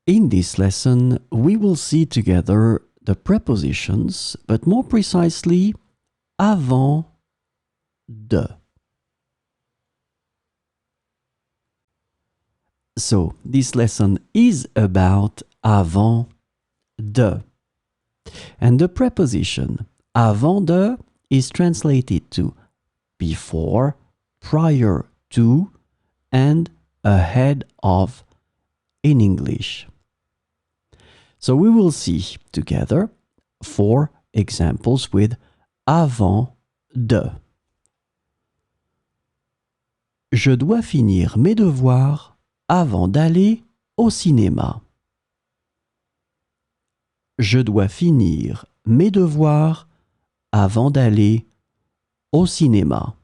In this lesson, we will see together the prepositions, but more precisely, avant de. So, this lesson is about avant de. And the preposition avant de is translated to before, prior to, and ahead of in English. So we will see together 4 examples with avant de. Je dois finir mes devoirs avant d'aller au cinéma. Je dois finir mes devoirs avant d'aller au cinéma.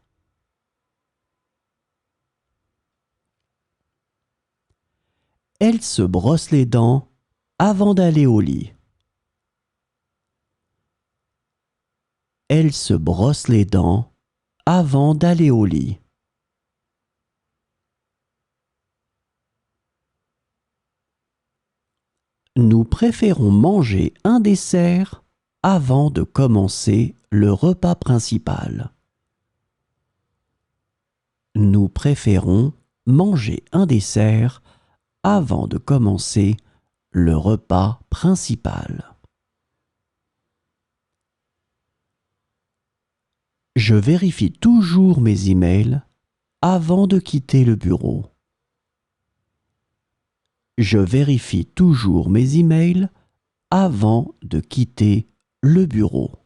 Elle se brosse les dents avant d'aller au lit. Elle se brosse les dents avant d'aller au lit. Nous préférons manger un dessert avant de commencer le repas principal. Nous préférons manger un dessert avant de commencer le repas principal. Je vérifie toujours mes emails avant de quitter le bureau. Je vérifie toujours mes emails avant de quitter le bureau.